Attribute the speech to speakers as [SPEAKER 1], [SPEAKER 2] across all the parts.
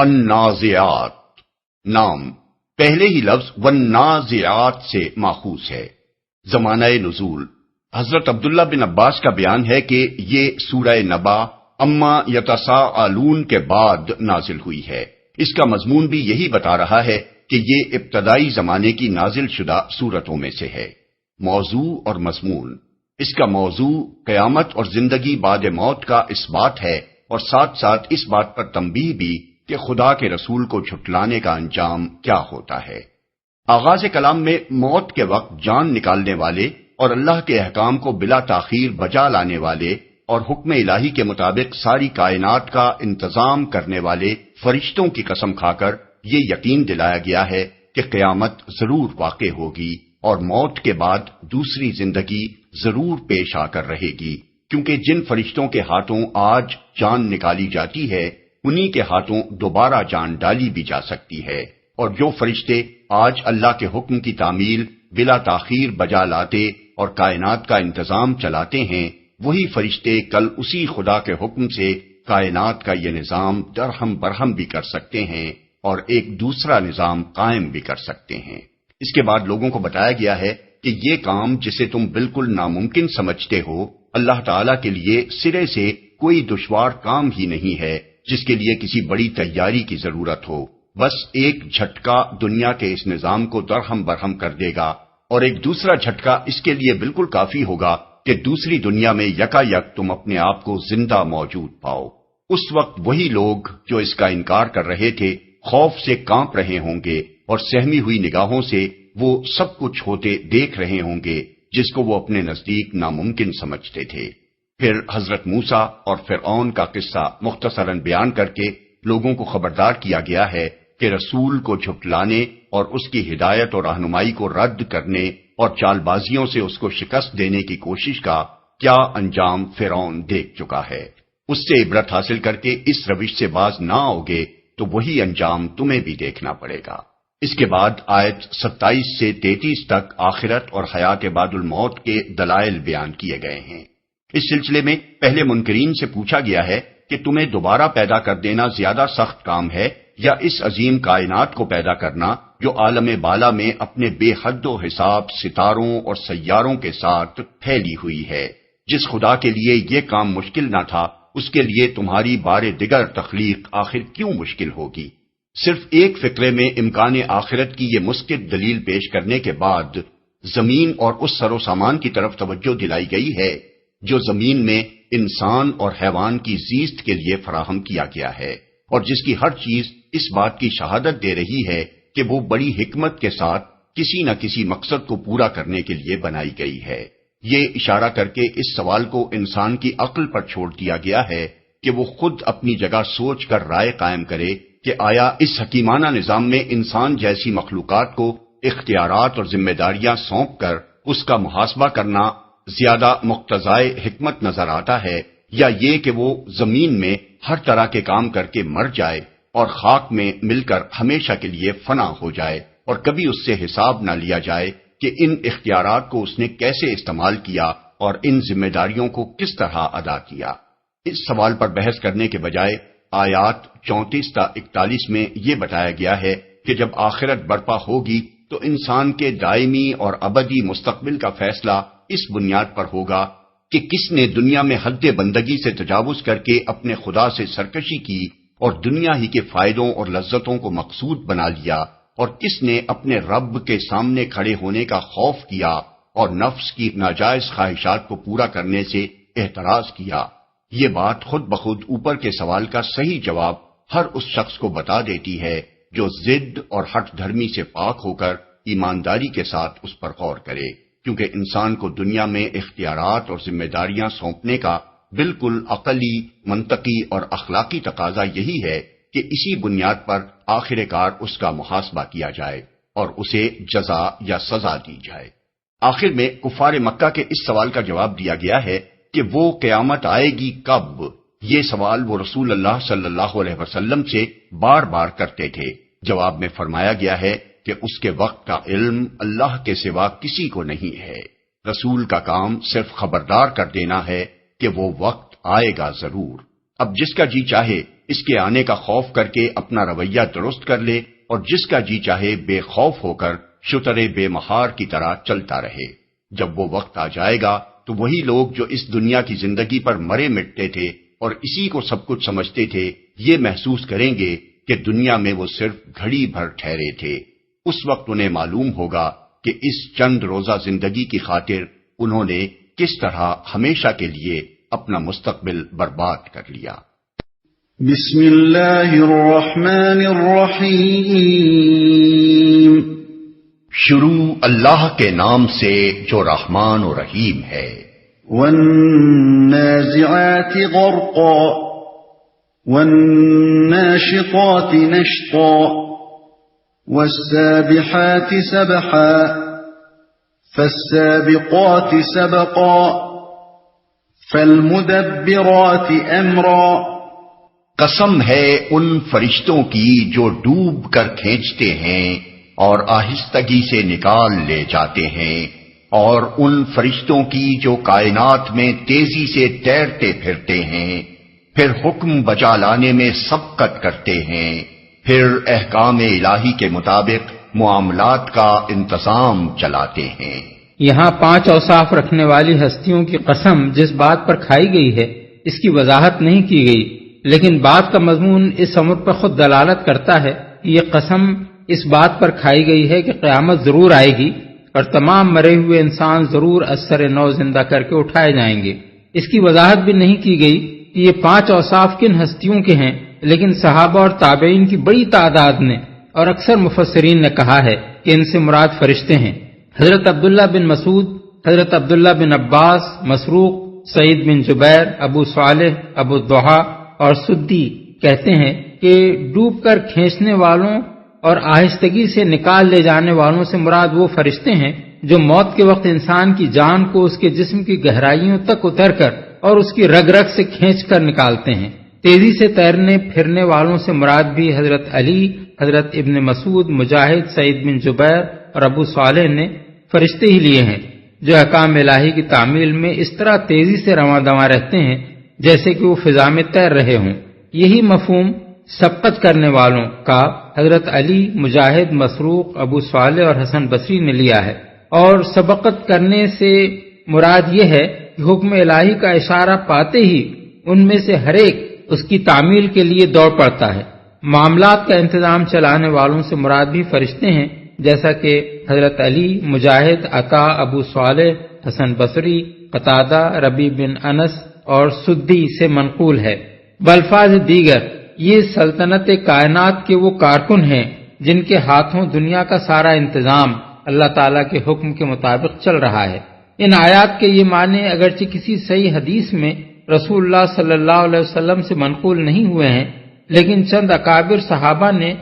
[SPEAKER 1] النازعات نام پہلے ہی لفظ والنازعات سے ماخوذ ہے۔ زمانہ نزول حضرت عبداللہ بن عباس کا بیان ہے کہ یہ سورہ نبا اما یتساءلون کے بعد نازل ہوئی ہے۔ اس کا مضمون بھی یہی بتا رہا ہے کہ یہ ابتدائی زمانے کی نازل شدہ سورتوں میں سے ہے۔ موضوع اور مضمون اس کا موضوع قیامت اور زندگی بعد موت کا اس بات ہے، اور ساتھ ساتھ اس بات پر تنبیہ بھی کہ خدا کے رسول کو جھٹلانے کا انجام کیا ہوتا ہے۔ آغاز کلام میں موت کے وقت جان نکالنے والے اور اللہ کے احکام کو بلا تاخیر بجا لانے والے اور حکم الہی کے مطابق ساری کائنات کا انتظام کرنے والے فرشتوں کی قسم کھا کر یہ یقین دلایا گیا ہے کہ قیامت ضرور واقع ہوگی اور موت کے بعد دوسری زندگی ضرور پیش آ کر رہے گی، کیونکہ جن فرشتوں کے ہاتھوں آج جان نکالی جاتی ہے انہی کے ہاتھوں دوبارہ جان ڈالی بھی جا سکتی ہے، اور جو فرشتے آج اللہ کے حکم کی تعمیل بلا تاخیر بجا لاتے اور کائنات کا انتظام چلاتے ہیں، وہی فرشتے کل اسی خدا کے حکم سے کائنات کا یہ نظام درہم برہم بھی کر سکتے ہیں اور ایک دوسرا نظام قائم بھی کر سکتے ہیں۔ اس کے بعد لوگوں کو بتایا گیا ہے کہ یہ کام جسے تم بالکل ناممکن سمجھتے ہو، اللہ تعالیٰ کے لیے سرے سے کوئی دشوار کام ہی نہیں ہے جس کے لیے کسی بڑی تیاری کی ضرورت ہو۔ بس ایک جھٹکا دنیا کے اس نظام کو درہم برہم کر دے گا، اور ایک دوسرا جھٹکا اس کے لیے بالکل کافی ہوگا کہ دوسری دنیا میں یکا یک تم اپنے آپ کو زندہ موجود پاؤ۔ اس وقت وہی لوگ جو اس کا انکار کر رہے تھے خوف سے کانپ رہے ہوں گے، اور سہمی ہوئی نگاہوں سے وہ سب کچھ ہوتے دیکھ رہے ہوں گے جس کو وہ اپنے نزدیک ناممکن سمجھتے تھے۔ پھر حضرت موسیٰ اور فرعون کا قصہ مختصراً بیان کر کے لوگوں کو خبردار کیا گیا ہے کہ رسول کو جھٹلانے اور اس کی ہدایت اور رہنمائی کو رد کرنے اور چال بازیوں سے اس کو شکست دینے کی کوشش کا کیا انجام فرعون دیکھ چکا ہے۔ اس سے عبرت حاصل کر کے اس روش سے باز نہ آؤگے تو وہی انجام تمہیں بھی دیکھنا پڑے گا۔ اس کے بعد آیت 27 سے 33 تک آخرت اور حیات بعد الموت کے دلائل بیان کیے گئے ہیں۔ اس سلسلے میں پہلے منکرین سے پوچھا گیا ہے کہ تمہیں دوبارہ پیدا کر دینا زیادہ سخت کام ہے یا اس عظیم کائنات کو پیدا کرنا جو عالم بالا میں اپنے بے حد و حساب ستاروں اور سیاروں کے ساتھ پھیلی ہوئی ہے۔ جس خدا کے لیے یہ کام مشکل نہ تھا اس کے لیے تمہاری بار دیگر تخلیق آخر کیوں مشکل ہوگی؟ صرف ایک فقرے میں امکان آخرت کی یہ مسکت دلیل پیش کرنے کے بعد زمین اور اس سر و سامان کی طرف توجہ دلائی گئی ہے جو زمین میں انسان اور حیوان کی زیست کے لیے فراہم کیا گیا ہے، اور جس کی ہر چیز اس بات کی شہادت دے رہی ہے کہ وہ بڑی حکمت کے ساتھ کسی نہ کسی مقصد کو پورا کرنے کے لیے بنائی گئی ہے۔ یہ اشارہ کر کے اس سوال کو انسان کی عقل پر چھوڑ دیا گیا ہے کہ وہ خود اپنی جگہ سوچ کر رائے قائم کرے کہ آیا اس حکیمانہ نظام میں انسان جیسی مخلوقات کو اختیارات اور ذمہ داریاں سونپ کر اس کا محاسبہ کرنا زیادہ مقتضائے حکمت نظر آتا ہے، یا یہ کہ وہ زمین میں ہر طرح کے کام کر کے مر جائے اور خاک میں مل کر ہمیشہ کے لیے فنا ہو جائے اور کبھی اس سے حساب نہ لیا جائے کہ ان اختیارات کو اس نے کیسے استعمال کیا اور ان ذمہ داریوں کو کس طرح ادا کیا۔ اس سوال پر بحث کرنے کے بجائے آیات 34 تا 41 میں یہ بتایا گیا ہے کہ جب آخرت برپا ہوگی تو انسان کے دائمی اور ابدی مستقبل کا فیصلہ اس بنیاد پر ہوگا کہ کس نے دنیا میں حد بندگی سے تجاوز کر کے اپنے خدا سے سرکشی کی اور دنیا ہی کے فائدوں اور لذتوں کو مقصود بنا لیا، اور کس نے اپنے رب کے سامنے کھڑے ہونے کا خوف کیا اور نفس کی ناجائز خواہشات کو پورا کرنے سے احتراز کیا۔ یہ بات خود بخود اوپر کے سوال کا صحیح جواب ہر اس شخص کو بتا دیتی ہے جو ضد اور ہٹ دھرمی سے پاک ہو کر ایمانداری کے ساتھ اس پر غور کرے، کیونکہ انسان کو دنیا میں اختیارات اور ذمہ داریاں سونپنے کا بالکل عقلی، منطقی اور اخلاقی تقاضا یہی ہے کہ اسی بنیاد پر آخر کار اس کا محاسبہ کیا جائے اور اسے جزا یا سزا دی جائے۔ آخر میں کفار مکہ کے اس سوال کا جواب دیا گیا ہے کہ وہ قیامت آئے گی کب؟ یہ سوال وہ رسول اللہ صلی اللہ علیہ وسلم سے بار بار کرتے تھے۔ جواب میں فرمایا گیا ہے کہ اس کے وقت کا علم اللہ کے سوا کسی کو نہیں ہے۔ رسول کا کام صرف خبردار کر دینا ہے کہ وہ وقت آئے گا ضرور۔ اب جس کا جی چاہے اس کے آنے کا خوف کر کے اپنا رویہ درست کر لے اور جس کا جی چاہے بے خوف ہو کر شتر بے مہار کی طرح چلتا رہے۔ جب وہ وقت آ جائے گا تو وہی لوگ جو اس دنیا کی زندگی پر مرے مٹتے تھے اور اسی کو سب کچھ سمجھتے تھے، یہ محسوس کریں گے کہ دنیا میں وہ صرف گھڑی بھر ٹھہرے تھے۔ اس وقت انہیں معلوم ہوگا کہ اس چند روزہ زندگی کی خاطر انہوں نے کس طرح ہمیشہ کے لیے اپنا مستقبل برباد کر لیا۔
[SPEAKER 2] بسم اللہ الرحمن الرحیم۔
[SPEAKER 1] شروع اللہ کے نام سے جو رحمان و رحیم ہے۔
[SPEAKER 2] والنازعات غرقا والناشطات نشطا والسابحات سبحا فالسابقات سبقا فالمدبرات امرا۔
[SPEAKER 1] قسم ہے ان فرشتوں کی جو ڈوب کر کھینچتے ہیں اور آہستگی سے نکال لے جاتے ہیں، اور ان فرشتوں کی جو کائنات میں تیزی سے تیرتے پھرتے ہیں، پھر حکم بجا لانے میں سبقت کرتے ہیں، پھر احکام الہی کے مطابق معاملات کا انتظام چلاتے ہیں۔
[SPEAKER 3] یہاں 5 اوصاف رکھنے والی ہستیوں کی قسم جس بات پر کھائی گئی ہے اس کی وضاحت نہیں کی گئی، لیکن بات کا مضمون اس امر پر خود دلالت کرتا ہے کہ یہ قسم اس بات پر کھائی گئی ہے کہ قیامت ضرور آئے گی اور تمام مرے ہوئے انسان ضرور اثر نو زندہ کر کے اٹھائے جائیں گے۔ اس کی وضاحت بھی نہیں کی گئی کہ یہ 5 اوصاف کن ہستیوں کے ہیں، لیکن صحابہ اور تابعین کی بڑی تعداد نے اور اکثر مفسرین نے کہا ہے کہ ان سے مراد فرشتے ہیں۔ حضرت عبداللہ بن مسعود، حضرت عبداللہ بن عباس، مسروق، سعید بن جبیر، ابو صالح، ابو الضحیٰ اور سدی کہتے ہیں کہ ڈوب کر کھینچنے والوں اور آہستگی سے نکال لے جانے والوں سے مراد وہ فرشتے ہیں جو موت کے وقت انسان کی جان کو اس کے جسم کی گہرائیوں تک اتر کر اور اس کی رگ رگ سے کھینچ کر نکالتے ہیں۔ تیزی سے تیرنے پھرنے والوں سے مراد بھی حضرت علی، حضرت ابن مسعود، مجاہد، سعید بن جبیر اور ابو صالح نے فرشتے ہی لیے ہیں جو احکام الہی کی تعمیل میں اس طرح تیزی سے رواں دواں رہتے ہیں جیسے کہ وہ فضا میں تیر رہے ہوں۔ یہی مفہوم سبقت کرنے والوں کا حضرت علی، مجاہد، مسروق، ابو صالح اور حسن بصری نے لیا ہے، اور سبقت کرنے سے مراد یہ ہے کہ حکم الہی کا اشارہ پاتے ہی ان میں سے ہر ایک اس کی تعمیل کے لیے دوڑ پڑتا ہے۔ معاملات کا انتظام چلانے والوں سے مراد بھی فرشتے ہیں جیسا کہ حضرت علی، مجاہد، عطا، ابو صالح، حسن بصری، قتادہ، ربی بن انس اور سدی سے منقول ہے۔ بالفاظ دیگر یہ سلطنت کائنات کے وہ کارکن ہیں جن کے ہاتھوں دنیا کا سارا انتظام اللہ تعالیٰ کے حکم کے مطابق چل رہا ہے۔ ان آیات کے یہ معنی اگرچہ کسی صحیح حدیث میں رسول اللہ صلی اللہ علیہ وسلم سے منقول نہیں ہوئے ہیں، لیکن چند اکابر صحابہ نے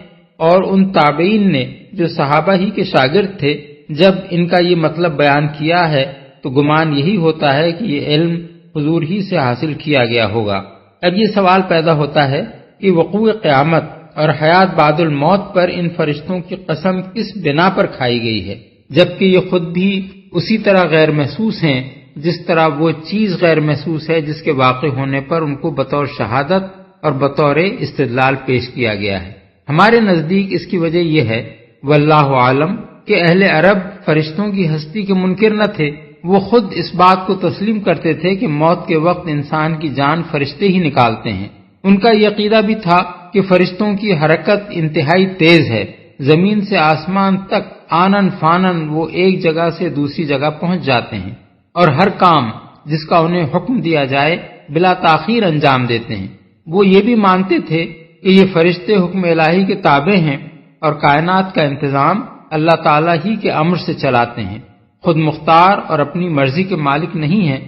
[SPEAKER 3] اور ان تابعین نے جو صحابہ ہی کے شاگرد تھے جب ان کا یہ مطلب بیان کیا ہے تو گمان یہی ہوتا ہے کہ یہ علم حضور ہی سے حاصل کیا گیا ہوگا۔ اب یہ سوال پیدا ہوتا ہے کہ وقوع قیامت اور حیات بعد الموت پر ان فرشتوں کی قسم کس بنا پر کھائی گئی ہے، جبکہ یہ خود بھی اسی طرح غیر محسوس ہیں جس طرح وہ چیز غیر محسوس ہے جس کے واقع ہونے پر ان کو بطور شہادت اور بطور استدلال پیش کیا گیا ہے۔ ہمارے نزدیک اس کی وجہ یہ ہے واللہ عالم کہ اہل عرب فرشتوں کی ہستی کے منکر نہ تھے، وہ خود اس بات کو تسلیم کرتے تھے کہ موت کے وقت انسان کی جان فرشتے ہی نکالتے ہیں۔ ان کا یہ عقیدہ بھی تھا کہ فرشتوں کی حرکت انتہائی تیز ہے، زمین سے آسمان تک آنن فانن وہ ایک جگہ سے دوسری جگہ پہنچ جاتے ہیں اور ہر کام جس کا انہیں حکم دیا جائے بلا تاخیر انجام دیتے ہیں۔ وہ یہ بھی مانتے تھے کہ یہ فرشتے حکم الہی کے تابع ہیں اور کائنات کا انتظام اللہ تعالیٰ ہی کے امر سے چلاتے ہیں، خود مختار اور اپنی مرضی کے مالک نہیں ہیں۔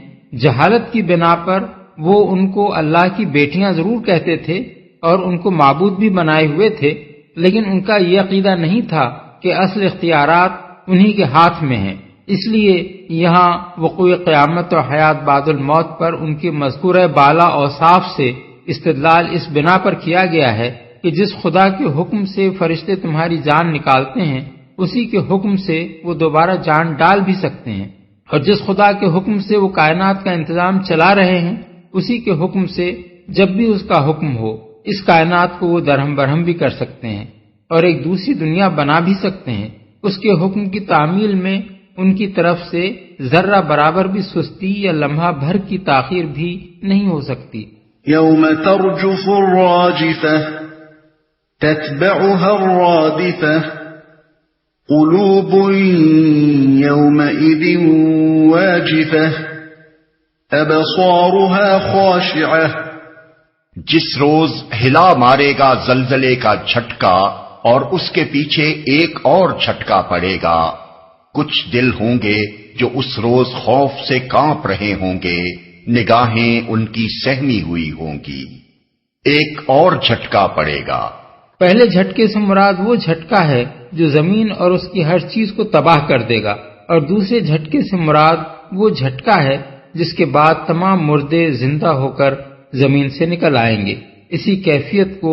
[SPEAKER 3] جہالت کی بنا پر وہ ان کو اللہ کی بیٹیاں ضرور کہتے تھے اور ان کو معبود بھی بنائے ہوئے تھے، لیکن ان کا یہ عقیدہ نہیں تھا کہ اصل اختیارات انہی کے ہاتھ میں ہیں۔ اس لیے یہاں وقوع قیامت اور حیات بعد الموت پر ان کے مذکورہ بالا اوصاف سے استدلال اس بنا پر کیا گیا ہے کہ جس خدا کے حکم سے فرشتے تمہاری جان نکالتے ہیں اسی کے حکم سے وہ دوبارہ جان ڈال بھی سکتے ہیں، اور جس خدا کے حکم سے وہ کائنات کا انتظام چلا رہے ہیں اسی کے حکم سے جب بھی اس کا حکم ہو اس کائنات کو وہ درہم برہم بھی کر سکتے ہیں اور ایک دوسری دنیا بنا بھی سکتے ہیں۔ اس کے حکم کی تعمیل میں ان کی طرف سے ذرہ برابر بھی سستی یا لمحہ بھر کی تاخیر بھی نہیں ہو سکتی۔
[SPEAKER 2] يوم ترجف الراجفة تتبعها الرادفة قلوب يومئذ واجفة أبصارها خاشعة
[SPEAKER 1] جس روز ہلا مارے گا زلزلے کا جھٹکا اور اس کے پیچھے ایک اور جھٹکا پڑے گا، کچھ دل ہوں گے جو اس روز خوف سے کانپ رہے ہوں گے، نگاہیں ان کی سہمی ہوئی ہوں گی۔ ایک اور جھٹکا پڑے گا۔
[SPEAKER 3] پہلے جھٹکے سے مراد وہ جھٹکا ہے جو زمین اور اس کی ہر چیز کو تباہ کر دے گا، اور دوسرے جھٹکے سے مراد وہ جھٹکا ہے جس کے بعد تمام مردے زندہ ہو کر زمین سے نکل آئیں گے۔ اسی کیفیت کو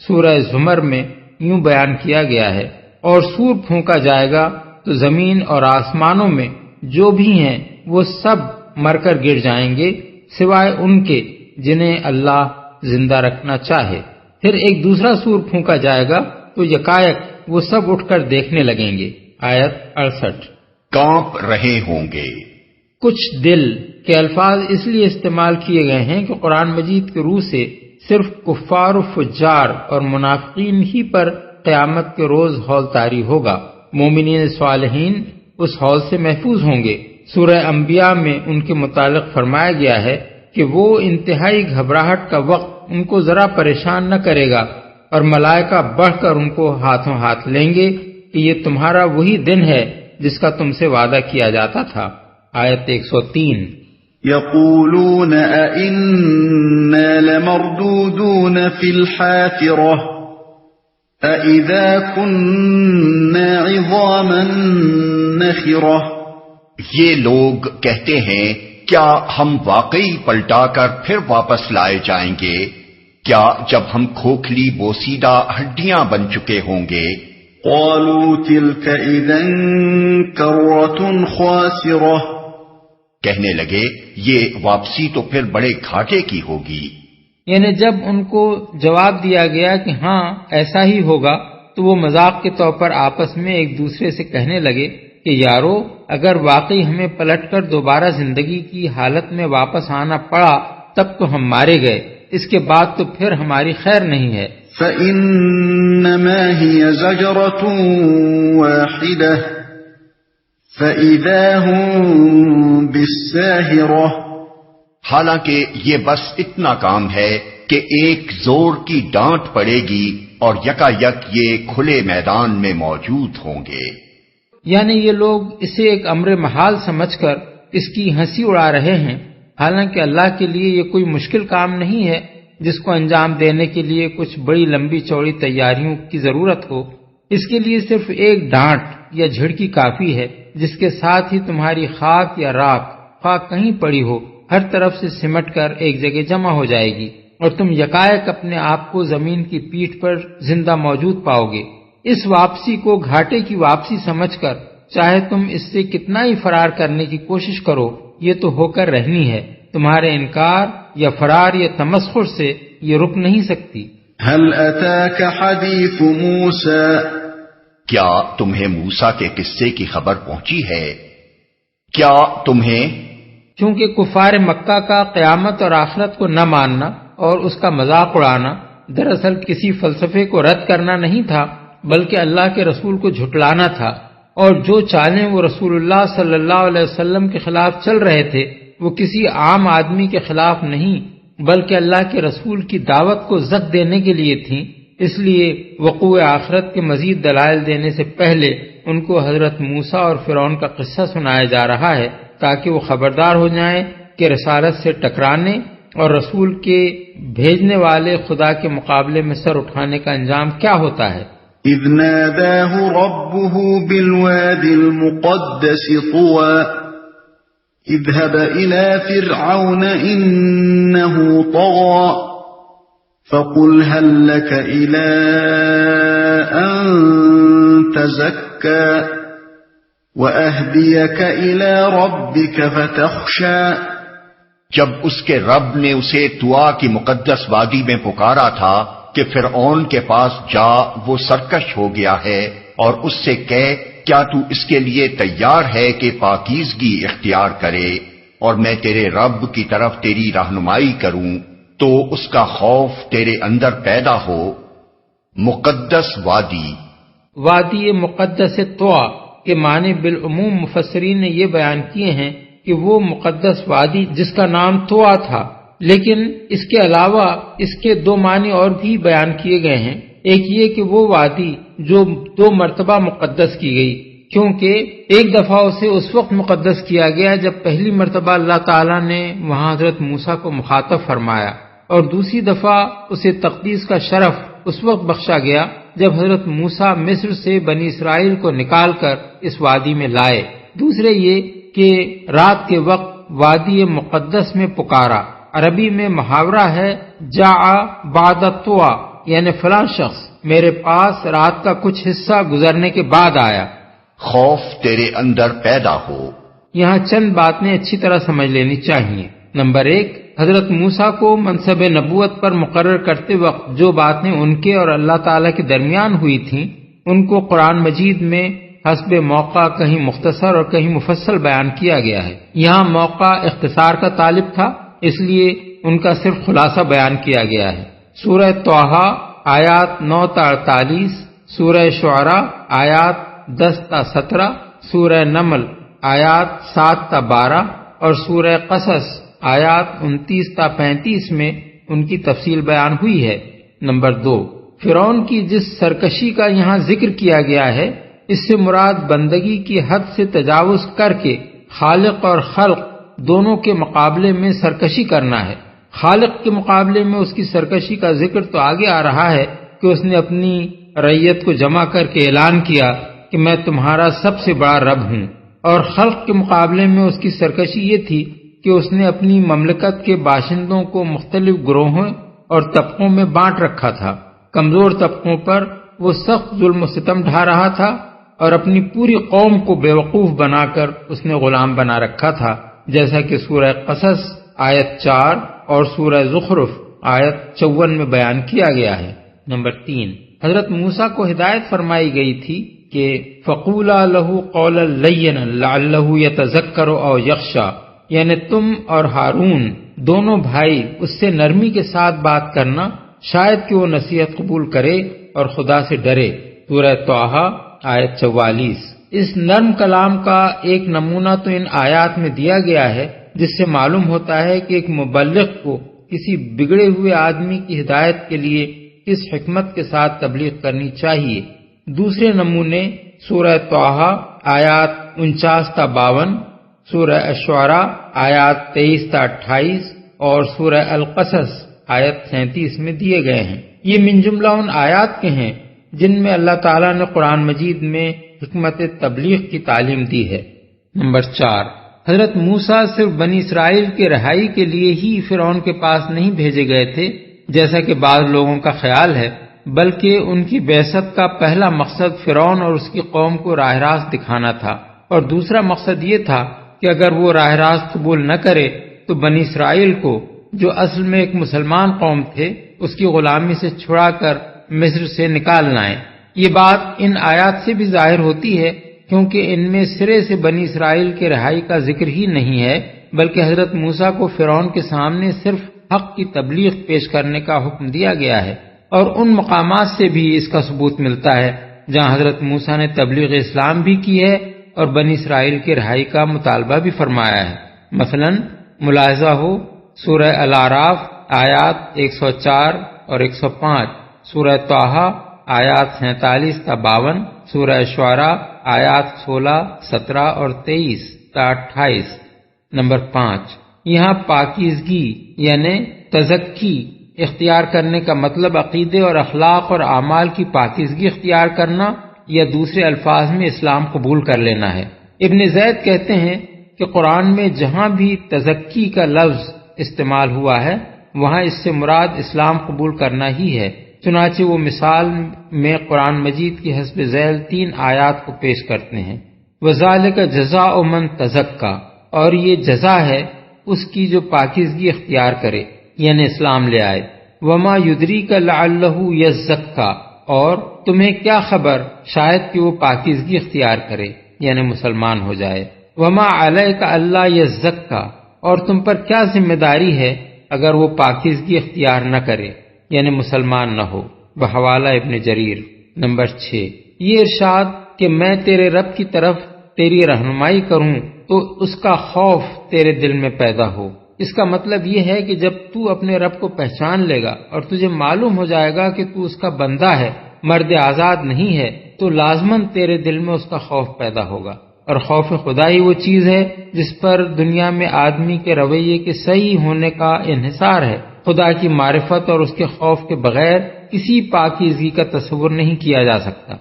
[SPEAKER 3] سورہ زمر میں یوں بیان کیا گیا ہے، اور سور پھونکا جائے گا تو زمین اور آسمانوں میں جو بھی ہیں وہ سب مر کر گر جائیں گے سوائے ان کے جنہیں اللہ زندہ رکھنا چاہے۔ پھر ایک دوسرا سور پھونکا جائے گا تو یکایک وہ سب اٹھ کر دیکھنے لگیں گے۔ آیت 68۔
[SPEAKER 1] کانپ رہے ہوں گے۔
[SPEAKER 3] کچھ دل کے الفاظ اس لیے استعمال کیے گئے ہیں کہ قرآن مجید کے روح سے صرف کفار و فجار اور منافقین ہی پر قیامت کے روز ہول طاری ہوگا، مومنین صالحین اس ہول سے محفوظ ہوں گے۔ سورہ انبیاء میں ان کے متعلق فرمایا گیا ہے کہ وہ انتہائی گھبراہٹ کا وقت ان کو ذرا پریشان نہ کرے گا، اور ملائکہ بڑھ کر ان کو ہاتھوں ہاتھ لیں گے کہ یہ تمہارا وہی دن ہے جس کا تم سے وعدہ کیا جاتا تھا۔ آیت 103۔
[SPEAKER 2] يقولون أئنا لمردودون في الحافرة أئذا كنا عظاما نخرة
[SPEAKER 1] یہ لوگ کہتے ہیں کیا ہم واقعی پلٹا کر پھر واپس لائے جائیں گے؟ کیا جب ہم کھوکھلی بوسیدہ ہڈیاں بن چکے ہوں گے؟
[SPEAKER 2] قالوا تلك إذا كرة خاسرة
[SPEAKER 1] کہنے لگے یہ واپسی تو پھر بڑے گھاٹے کی ہوگی۔
[SPEAKER 3] یعنی جب ان کو جواب دیا گیا کہ ہاں ایسا ہی ہوگا تو وہ مذاق کے طور پر آپس میں ایک دوسرے سے کہنے لگے کہ یارو اگر واقعی ہمیں پلٹ کر دوبارہ زندگی کی حالت میں واپس آنا پڑا تب تو ہم مارے گئے، اس کے بعد تو پھر ہماری خیر نہیں ہے۔
[SPEAKER 2] فإنما هي زجرة واحدة فإذا هم بالساهرة
[SPEAKER 1] حالانکہ یہ بس اتنا کام ہے کہ ایک زور کی ڈانٹ پڑے گی اور یکا یک یہ کھلے میدان میں موجود ہوں گے۔
[SPEAKER 3] یعنی یہ لوگ اسے ایک امر محال سمجھ کر اس کی ہنسی اڑا رہے ہیں، حالانکہ اللہ کے لیے یہ کوئی مشکل کام نہیں ہے جس کو انجام دینے کے لیے کچھ بڑی لمبی چوڑی تیاریوں کی ضرورت ہو۔ اس کے لیے صرف ایک ڈانٹ یا جھڑکی کافی ہے، جس کے ساتھ ہی تمہاری خاک یا راکھ خاک کہیں پڑی ہو ہر طرف سے سمٹ کر ایک جگہ جمع ہو جائے گی، اور تم یکایک اپنے آپ کو زمین کی پیٹھ پر زندہ موجود پاؤ گے۔ اس واپسی کو گھاٹے کی واپسی سمجھ کر چاہے تم اس سے کتنا ہی فرار کرنے کی کوشش کرو، یہ تو ہو کر رہنی ہے، تمہارے انکار یا فرار یا تمسخر سے یہ رک نہیں سکتی۔
[SPEAKER 2] هل أتاك حديث موسى
[SPEAKER 1] کیا تمہیں موسیٰ کے قصے کی خبر پہنچی ہے؟ کیا تمہیں
[SPEAKER 3] چونکہ کفار مکہ کا قیامت اور آخرت کو نہ ماننا اور اس کا مذاق اڑانا دراصل کسی فلسفے کو رد کرنا نہیں تھا، بلکہ اللہ کے رسول کو جھٹلانا تھا، اور جو چالیں وہ رسول اللہ صلی اللہ علیہ وسلم کے خلاف چل رہے تھے وہ کسی عام آدمی کے خلاف نہیں بلکہ اللہ کے رسول کی دعوت کو زد دینے کے لیے تھیں۔ اس لیے وقوع آخرت کے مزید دلائل دینے سے پہلے ان کو حضرت موسیٰ اور فرعون کا قصہ سنایا جا رہا ہے تاکہ وہ خبردار ہو جائیں کہ رسالت سے ٹکرانے اور رسول کے بھیجنے والے خدا کے مقابلے میں سر اٹھانے کا انجام کیا ہوتا ہے۔
[SPEAKER 2] إذ ناداه ربه بالواد المقدس طوى اذهب إلى فرعون إنه طغى فقل هل لك إلى أن تزكى وأهديك إلى ربك فتخشى
[SPEAKER 1] جب اس کے رب نے اسے طوا کی مقدس وادی میں پکارا تھا کہ فرعون کے پاس جا، وہ سرکش ہو گیا ہے، اور اس سے کہہ کیا تو اس کے لیے تیار ہے کہ پاکیزگی اختیار کرے اور میں تیرے رب کی طرف تیری رہنمائی کروں، تو اس کا خوف تیرے اندر پیدا ہو۔ مقدس وادی،
[SPEAKER 3] وادی مقدس طوا کے معنی بالعموم مفسرین نے یہ بیان کیے ہیں کہ وہ مقدس وادی جس کا نام طوا تھا، لیکن اس کے علاوہ اس کے دو معنی اور بھی بیان کیے گئے ہیں۔ ایک یہ کہ وہ وادی جو 2 مرتبہ مقدس کی گئی، کیونکہ ایک دفعہ اسے اس وقت مقدس کیا گیا جب پہلی مرتبہ اللہ تعالیٰ نے وہاں حضرت موسیٰ کو مخاطب فرمایا، اور دوسری دفعہ اسے تقدیس کا شرف اس وقت بخشا گیا جب حضرت موسیٰ مصر سے بنی اسرائیل کو نکال کر اس وادی میں لائے۔ دوسرے یہ کہ رات کے وقت وادی مقدس میں پکارا۔ عربی میں محاورہ ہے جاء بعد طوا، یعنی فلاں شخص میرے پاس رات کا کچھ حصہ گزرنے کے بعد آیا۔
[SPEAKER 1] خوف تیرے اندر پیدا ہو۔
[SPEAKER 3] یہاں چند باتیں اچھی طرح سمجھ لینی چاہیے۔ نمبر 1، حضرت موسیٰ کو منصب نبوت پر مقرر کرتے وقت جو باتیں ان کے اور اللہ تعالیٰ کے درمیان ہوئی تھیں، ان کو قرآن مجید میں حسب موقع کہیں مختصر اور کہیں مفصل بیان کیا گیا ہے۔ یہاں موقع اختصار کا طالب تھا، اس لیے ان کا صرف خلاصہ بیان کیا گیا ہے۔ سورہ طٰہٰ آیات 9 تا 48، سورہ شعراء آیات 10 تا 17، سورہ نمل آیات 7 تا 12 اور سورہ قصص آیات 29 تا 35 میں ان کی تفصیل بیان ہوئی ہے۔ نمبر 2، فرعون کی جس سرکشی کا یہاں ذکر کیا گیا ہے، اس سے مراد بندگی کی حد سے تجاوز کر کے خالق اور خلق دونوں کے مقابلے میں سرکشی کرنا ہے۔ خالق کے مقابلے میں اس کی سرکشی کا ذکر تو آگے آ رہا ہے کہ اس نے اپنی رعیت کو جمع کر کے اعلان کیا کہ میں تمہارا سب سے بڑا رب ہوں، اور خلق کے مقابلے میں اس کی سرکشی یہ تھی کہ اس نے اپنی مملکت کے باشندوں کو مختلف گروہوں اور طبقوں میں بانٹ رکھا تھا۔ کمزور طبقوں پر وہ سخت ظلم و ستم ڈھا رہا تھا اور اپنی پوری قوم کو بیوقوف بنا کر اس نے غلام بنا رکھا تھا، جیسا کہ سورہ قصص آیت 4 اور سورہ زخرف آیت 54 میں بیان کیا گیا ہے۔ نمبر 3، حضرت موسیٰ کو ہدایت فرمائی گئی تھی کہ فَقُولَا لَهُ قَوْلًا لَيِّنًا لَعَلَّهُ يَتَذَكَّرُ أَوْ يَخْشَىٰ، یعنی تم اور ہارون دونوں بھائی اس سے نرمی کے ساتھ بات کرنا، شاید کہ وہ نصیحت قبول کرے اور خدا سے ڈرے۔ سورہ طٰہٰ آیت 44۔ اس نرم کلام کا ایک نمونہ تو ان آیات میں دیا گیا ہے، جس سے معلوم ہوتا ہے کہ ایک مبلغ کو کسی بگڑے ہوئے آدمی کی ہدایت کے لیے کس حکمت کے ساتھ تبلیغ کرنی چاہیے۔ دوسرے نمونے سورہ طٰہٰ آیات 49 تا 52، سورہ الشعراء آیات 23 تا 28 اور سورہ القصص آیت 37 میں دیے گئے ہیں۔ یہ من جملہ ان آیات کے ہیں جن میں اللہ تعالیٰ نے قرآن مجید میں حکمت تبلیغ کی تعلیم دی ہے۔ نمبر 4، حضرت موسیٰ صرف بنی اسرائیل کے رہائی کے لیے ہی فرعون کے پاس نہیں بھیجے گئے تھے جیسا کہ بعض لوگوں کا خیال ہے، بلکہ ان کی بعثت کا پہلا مقصد فرعون اور اس کی قوم کو راہ راست دکھانا تھا، اور دوسرا مقصد یہ تھا کہ اگر وہ راہ راست قبول نہ کرے تو بنی اسرائیل کو، جو اصل میں ایک مسلمان قوم تھے، اس کی غلامی سے چھڑا کر مصر سے نکال لائیں۔ یہ بات ان آیات سے بھی ظاہر ہوتی ہے کیونکہ ان میں سرے سے بنی اسرائیل کے رہائی کا ذکر ہی نہیں ہے، بلکہ حضرت موسیٰ کو فرعون کے سامنے صرف حق کی تبلیغ پیش کرنے کا حکم دیا گیا ہے، اور ان مقامات سے بھی اس کا ثبوت ملتا ہے جہاں حضرت موسیٰ نے تبلیغ اسلام بھی کی ہے اور بنی اسرائیل کی رہائی کا مطالبہ بھی فرمایا ہے۔ مثلا ملاحظہ ہو سورہ الاعراف آیات 104 اور 105، سورہ طٰہٰ آیات 47 تا 52، سورہ شعراء آیات 16، 17 اور 23 تا 28۔ نمبر 5، یہاں پاکیزگی یعنی تزکی اختیار کرنے کا مطلب عقیدے اور اخلاق اور اعمال کی پاکیزگی اختیار کرنا یا دوسرے الفاظ میں اسلام قبول کر لینا ہے۔ ابن زید کہتے ہیں کہ قرآن میں جہاں بھی تزکی کا لفظ استعمال ہوا ہے وہاں اس سے مراد اسلام قبول کرنا ہی ہے، چنانچہ وہ مثال میں قرآن مجید کی حسب ذیل 3 آیات کو پیش کرتے ہیں۔ وَذَلِكَ جَزَاءُ مَن تَزَكَّىٰ، اور یہ جزا ہے اس کی جو پاکیزگی اختیار کرے یعنی اسلام لے آئے۔ وما یدریک لعلہ یزکا، اور تمہیں کیا خبر شاید کہ وہ پاکیزگی اختیار کرے یعنی مسلمان ہو جائے۔ وما علیک الا یزکا، اور تم پر کیا ذمہ داری ہے اگر وہ پاکیزگی اختیار نہ کرے یعنی مسلمان نہ ہو۔ بحوالہ ابن جریر۔ نمبر 6، یہ ارشاد کہ میں تیرے رب کی طرف تیری رہنمائی کروں تو اس کا خوف تیرے دل میں پیدا ہو۔ اس کا مطلب یہ ہے کہ جب تو اپنے رب کو پہچان لے گا اور تجھے معلوم ہو جائے گا کہ تو اس کا بندہ ہے، مرد آزاد نہیں ہے، تو لازماً تیرے دل میں اس کا خوف پیدا ہوگا۔ اور خوف خدا ہی وہ چیز ہے جس پر دنیا میں آدمی کے رویے کے صحیح ہونے کا انحصار ہے۔ خدا کی معرفت اور اس کے خوف کے بغیر کسی پاکیزگی کا تصور نہیں کیا جا سکتا۔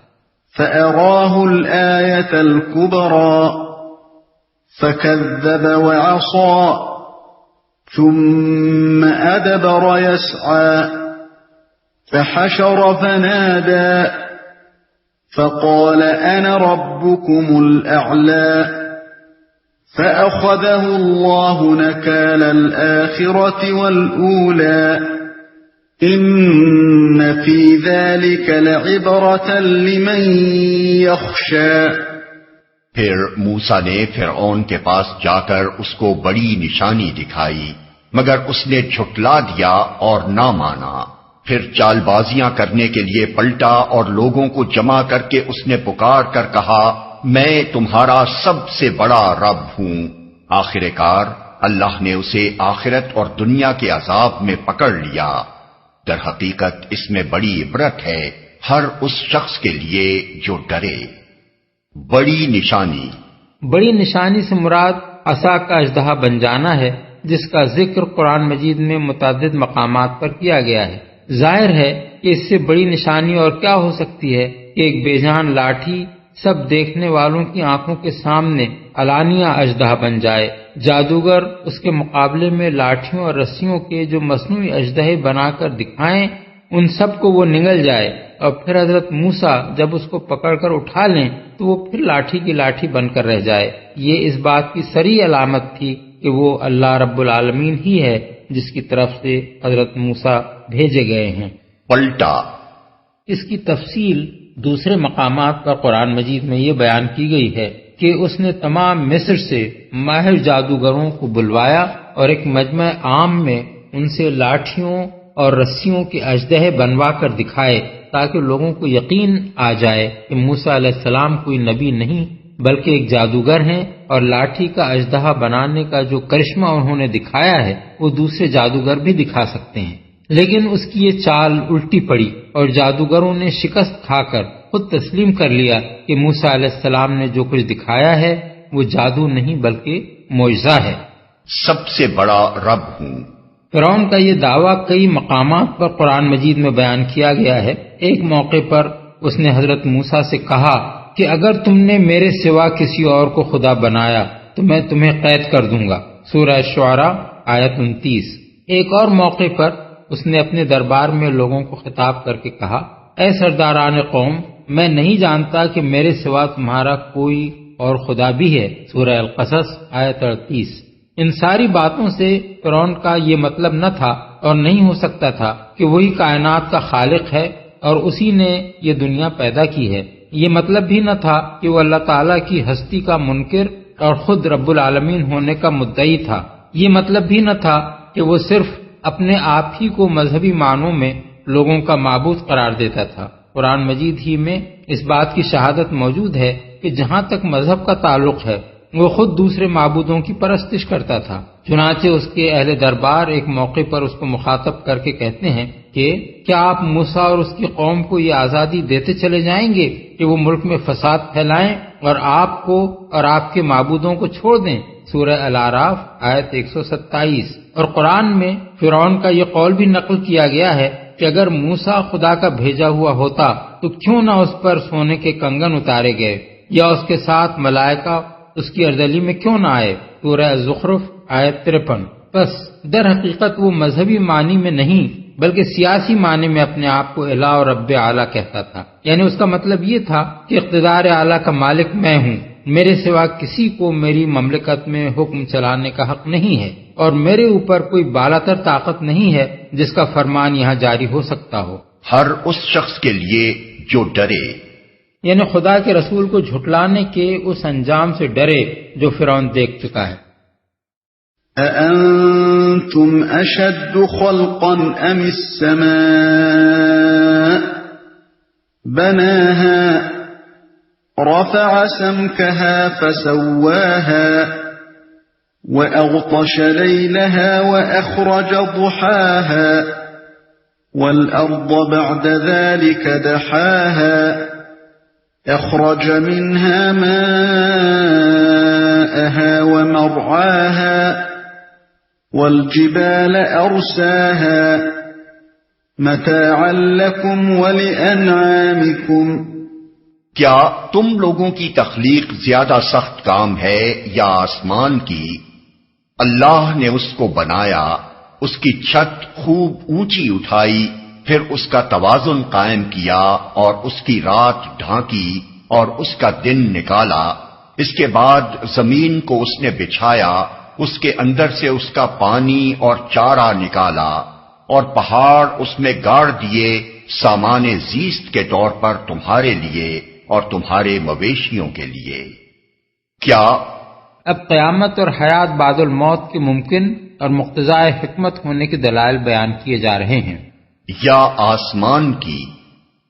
[SPEAKER 2] فَأَرَاهُ الْآيَةَ الْكُبْرَى فَكَذَّبَ وَعَصَى ثُمَّ أَدْبَرَ يَسْعَى فَحَشَرَ فَنَادَى فَقَالَ أَنَا رَبُّكُمُ الْأَعْلَى فَأَخَذَهُ اللَّهُ نَكَالَ الْآخِرَةِ وَالْأُولَى إِنَّ فِي ذَلِكَ لَعِبْرَةً لِمَن يَخْشَى۔
[SPEAKER 1] پھر موسیٰ نے فرعون کے پاس جا کر اس کو بڑی نشانی دکھائی، مگر اس نے جھٹلا دیا اور نہ مانا۔ پھر چال بازیاں کرنے کے لیے پلٹا اور لوگوں کو جمع کر کے اس نے پکار کر کہا، میں تمہارا سب سے بڑا رب ہوں۔ آخر کار اللہ نے اسے آخرت اور دنیا کے عذاب میں پکڑ لیا۔ در حقیقت اس میں بڑی عبرت ہے ہر اس شخص کے لیے جو ڈرے۔ بڑی نشانی سے مراد عصا کا اژدہا بن جانا ہے، جس کا ذکر قرآن مجید میں متعدد مقامات پر کیا گیا ہے۔ ظاہر ہے کہ اس سے بڑی نشانی اور کیا ہو سکتی ہے کہ ایک بے جان لاٹھی سب دیکھنے والوں کی آنکھوں کے سامنے علانیہ اژدہا بن جائے، جادوگر اس کے مقابلے میں لاٹھیوں اور رسیوں کے جو مصنوعی اژدہے بنا کر دکھائیں ان سب کو وہ نگل جائے، اور پھر حضرت موسیٰ جب اس کو پکڑ کر اٹھا لیں تو وہ پھر لاٹھی کی لاٹھی بن کر رہ جائے۔ یہ اس بات کی صریح علامت تھی کہ وہ اللہ رب العالمین ہی ہے جس کی طرف سے حضرت موسیٰ بھیجے گئے ہیں۔ پلٹا،
[SPEAKER 3] اس کی تفصیل دوسرے مقامات پر قرآن مجید میں یہ بیان کی گئی ہے کہ اس نے تمام مصر سے ماہر جادوگروں کو بلوایا اور ایک مجمع عام میں ان سے لاٹھیوں اور رسیوں کے اژدہے بنوا کر دکھائے تاکہ لوگوں کو یقین آ جائے کہ موسیٰ علیہ السلام کوئی نبی نہیں بلکہ ایک جادوگر ہیں، اور لاٹھی کا اژدہا بنانے کا جو کرشمہ انہوں نے دکھایا ہے وہ دوسرے جادوگر بھی دکھا سکتے ہیں۔ لیکن اس کی یہ چال الٹی پڑی اور جادوگروں نے شکست کھا کر خود تسلیم کر لیا کہ موسیٰ علیہ السلام نے جو کچھ دکھایا ہے وہ جادو نہیں بلکہ معجزہ ہے۔
[SPEAKER 1] سب سے بڑا رب ہوں۔
[SPEAKER 3] فرعون کا یہ دعویٰ کئی مقامات پر قرآن مجید میں بیان کیا گیا ہے۔ ایک موقع پر اس نے حضرت موسیٰ سے کہا کہ اگر تم نے میرے سوا کسی اور کو خدا بنایا تو میں تمہیں قید کر دوں گا، سورہ شعراء آیت 29۔ ایک اور موقع پر اس نے اپنے دربار میں لوگوں کو خطاب کر کے کہا، اے سرداران قوم، میں نہیں جانتا کہ میرے سوا تمہارا کوئی اور خدا بھی ہے، سورہ القصص آیت 38۔ ان ساری باتوں سے فرعون کا یہ مطلب نہ تھا اور نہیں ہو سکتا تھا کہ وہی کائنات کا خالق ہے اور اسی نے یہ دنیا پیدا کی ہے۔ یہ مطلب بھی نہ تھا کہ وہ اللہ تعالیٰ کی ہستی کا منکر اور خود رب العالمین ہونے کا مدعی تھا۔ یہ مطلب بھی نہ تھا کہ وہ صرف اپنے آپ ہی کو مذہبی معنوں میں لوگوں کا معبود قرار دیتا تھا۔ قرآن مجید ہی میں اس بات کی شہادت موجود ہے کہ جہاں تک مذہب کا تعلق ہے وہ خود دوسرے معبودوں کی پرستش کرتا تھا۔ چنانچہ اس کے اہل دربار ایک موقع پر اس کو مخاطب کر کے کہتے ہیں کہ کیا آپ موسیٰ اور اس کی قوم کو یہ آزادی دیتے چلے جائیں گے کہ وہ ملک میں فساد پھیلائیں اور آپ کو اور آپ کے معبودوں کو چھوڑ دیں، سورہ الاعراف آیت 127۔ اور قرآن میں فرعون کا یہ قول بھی نقل کیا گیا ہے کہ اگر موسیٰ خدا کا بھیجا ہوا ہوتا تو کیوں نہ اس پر سونے کے کنگن اتارے گئے یا اس کے ساتھ ملائکہ اس کی اردلی میں کیوں نہ آئے، سورہ زخرف آیت 53۔ بس در حقیقت وہ مذہبی معنی میں نہیں بلکہ سیاسی معنی میں اپنے آپ کو الہ اور رب اعلیٰ کہتا تھا، یعنی اس کا مطلب یہ تھا کہ اقتدار اعلیٰ کا مالک میں ہوں میرے سوا کسی کو میری مملکت میں حکم چلانے کا حق نہیں ہے، اور میرے اوپر کوئی بالاتر طاقت نہیں ہے جس کا فرمان یہاں جاری ہو سکتا ہو۔
[SPEAKER 1] ہر اس شخص کے لیے جو ڈرے،
[SPEAKER 3] یعنی خدا کے رسول کو جھٹلانے کے اس انجام سے ڈرے جو فرعون دیکھ چکا ہے۔
[SPEAKER 2] أَأَنْتُمْ أَشَدُّ خَلْقًا أَمِ السَّمَاءُ بَنَاهَا رَفَعَ سَمْكَهَا فَسَوَّاهَا وَأَغْطَشَ لَيْلَهَا وَأَخْرَجَ ضُحَاهَا وَالْأَرْضَ بَعْدَ ذَلِكَ دَحَاهَا أَخْرَجَ مِنْهَا مَاءَهَا وَمَرْعَاهَا وَالْجِبَالَ أَرْسَاهَا مَتَاعًا لَكُمْ وَلِأَنْعَامِكُمْ۔
[SPEAKER 1] کیا تم لوگوں کی تخلیق زیادہ سخت کام ہے یا آسمان کی؟ اللہ نے اس کو بنایا، اس کی چھت خوب اونچی اٹھائی، پھر اس کا توازن قائم کیا اور اس کی رات ڈھانکی اور اس کا دن نکالا۔ اس کے بعد زمین کو اس نے بچھایا، اس کے اندر سے اس کا پانی اور چارہ نکالا، اور پہاڑ اس میں گاڑ دیے سامان زیست کے طور پر تمہارے لیے اور تمہارے مویشیوں کے لیے۔ کیا
[SPEAKER 3] اب قیامت اور حیات بعد الموت کے ممکن اور مقتضائے حکمت ہونے کے دلائل بیان کیے جا رہے ہیں۔
[SPEAKER 1] یا آسمان کی؟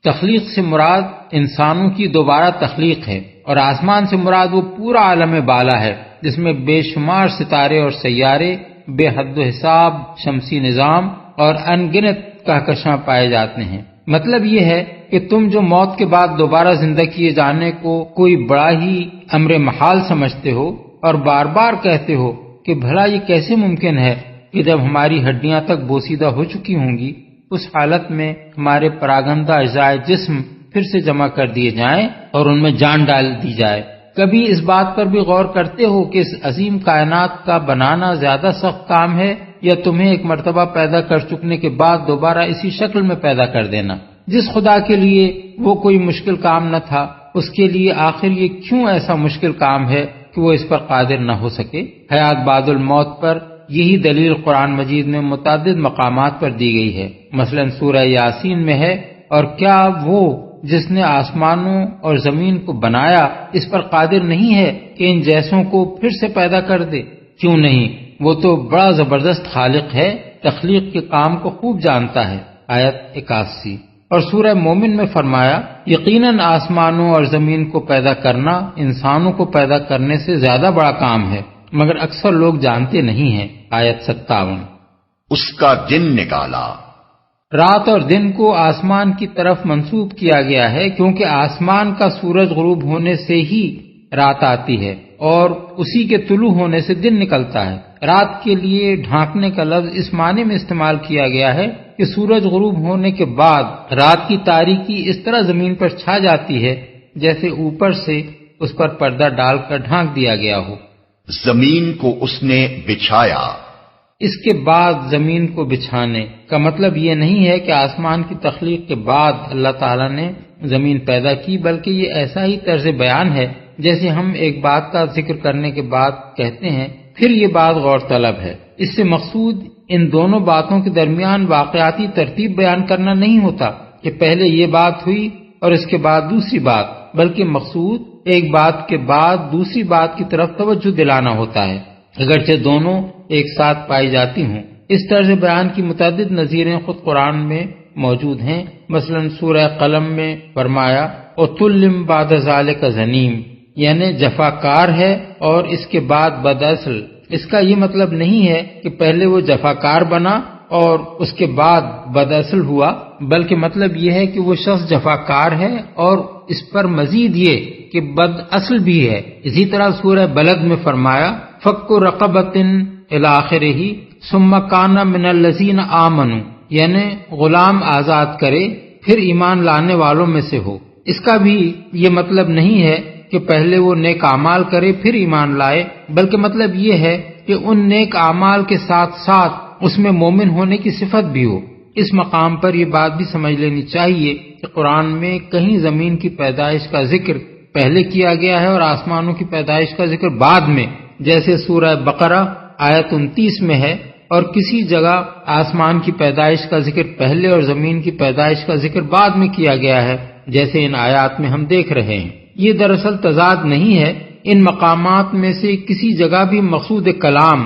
[SPEAKER 3] تخلیق سے مراد انسانوں کی دوبارہ تخلیق ہے، اور آسمان سے مراد وہ پورا عالم بالا ہے جس میں بے شمار ستارے اور سیارے، بے حد و حساب شمسی نظام اور ان گنت کہکشاں پائے جاتے ہیں۔ مطلب یہ ہے کہ تم جو موت کے بعد دوبارہ زندہ کیے جانے کو کوئی بڑا ہی امر محال سمجھتے ہو اور بار بار کہتے ہو کہ بھلا یہ کیسے ممکن ہے کہ جب ہماری ہڈیاں تک بوسیدہ ہو چکی ہوں گی اس حالت میں ہمارے پراگندہ اجزائے جسم پھر سے جمع کر دیے جائیں اور ان میں جان ڈال دی جائے۔ کبھی اس بات پر بھی غور کرتے ہو کہ اس عظیم کائنات کا بنانا زیادہ سخت کام ہے یا تمہیں ایک مرتبہ پیدا کر چکنے کے بعد دوبارہ اسی شکل میں پیدا کر دینا؟ جس خدا کے لیے وہ کوئی مشکل کام نہ تھا، اس کے لیے آخر یہ کیوں ایسا مشکل کام ہے کہ وہ اس پر قادر نہ ہو سکے؟ حیات بعد الموت پر یہی دلیل قرآن مجید میں متعدد مقامات پر دی گئی ہے۔ مثلا سورہ یاسین میں ہے، اور کیا وہ جس نے آسمانوں اور زمین کو بنایا اس پر قادر نہیں ہے کہ ان جیسوں کو پھر سے پیدا کر دے؟ کیوں نہیں، وہ تو بڑا زبردست خالق ہے، تخلیق کے کام کو خوب جانتا ہے۔ آیت 81۔ اور سورہ مومن میں فرمایا، یقیناً آسمانوں اور زمین کو پیدا کرنا انسانوں کو پیدا کرنے سے زیادہ بڑا کام ہے، مگر اکثر لوگ جانتے نہیں ہیں۔ آیت 57۔
[SPEAKER 1] اس کا دن نکالا۔
[SPEAKER 3] رات اور دن کو آسمان کی طرف منسوب کیا گیا ہے کیونکہ آسمان کا سورج غروب ہونے سے ہی رات آتی ہے اور اسی کے طلوع ہونے سے دن نکلتا ہے۔ رات کے لیے ڈھانکنے کا لفظ اس معنی میں استعمال کیا گیا ہے کہ سورج غروب ہونے کے بعد رات کی تاریکی اس طرح زمین پر چھا جاتی ہے جیسے اوپر سے اس پر پردہ ڈال کر ڈھانک دیا گیا ہو۔
[SPEAKER 1] زمین کو اس نے بچھایا۔
[SPEAKER 3] اس کے بعد زمین کو بچھانے کا مطلب یہ نہیں ہے کہ آسمان کی تخلیق کے بعد اللہ تعالیٰ نے زمین پیدا کی، بلکہ یہ ایسا ہی طرز بیان ہے جیسے ہم ایک بات کا ذکر کرنے کے بعد کہتے ہیں پھر یہ بات غور طلب ہے۔ اس سے مقصود ان دونوں باتوں کے درمیان واقعاتی ترتیب بیان کرنا نہیں ہوتا کہ پہلے یہ بات ہوئی اور اس کے بعد دوسری بات، بلکہ مقصود ایک بات کے بعد دوسری بات کی طرف توجہ دلانا ہوتا ہے، اگرچہ دونوں ایک ساتھ پائی جاتی ہوں۔ اس طرز بیان کی متعدد نظیریں خود قرآن میں موجود ہیں۔ مثلا سورہ قلم میں فرمایا وَتُلِّمْ بَعْدَ ذَلِكَ زَنِيمٌ، یعنی جفاکار ہے اور اس کے بعد بداصل۔ اس کا یہ مطلب نہیں ہے کہ پہلے وہ جفاکار بنا اور اس کے بعد بداصل ہوا، بلکہ مطلب یہ ہے کہ وہ شخص جفاکار ہے اور اس پر مزید یہ کہ بد اصل بھی ہے۔ اسی طرح سورہ بلد میں فرمایا فَكُّ رَقَبَةٍ إِلَى آخِرِهِ ثُمَّ كَانَ مِنَ الَّذِينَ آمَنُوا، یعنی غلام آزاد کرے پھر ایمان لانے والوں میں سے ہو۔ اس کا بھی یہ مطلب نہیں ہے کہ پہلے وہ نیک اعمال کرے پھر ایمان لائے، بلکہ مطلب یہ ہے کہ ان نیک اعمال کے ساتھ ساتھ اس میں مومن ہونے کی صفت بھی ہو۔ اس مقام پر یہ بات بھی سمجھ لینی چاہیے کہ قرآن میں کہیں زمین کی پیدائش کا ذکر پہلے کیا گیا ہے اور آسمانوں کی پیدائش کا ذکر بعد میں، جیسے سورہ بقرہ آیت 29 میں ہے، اور کسی جگہ آسمان کی پیدائش کا ذکر پہلے اور زمین کی پیدائش کا ذکر بعد میں کیا گیا ہے، جیسے ان آیات میں ہم دیکھ رہے ہیں۔ یہ دراصل تضاد نہیں ہے، ان مقامات میں سے کسی جگہ بھی مقصود کلام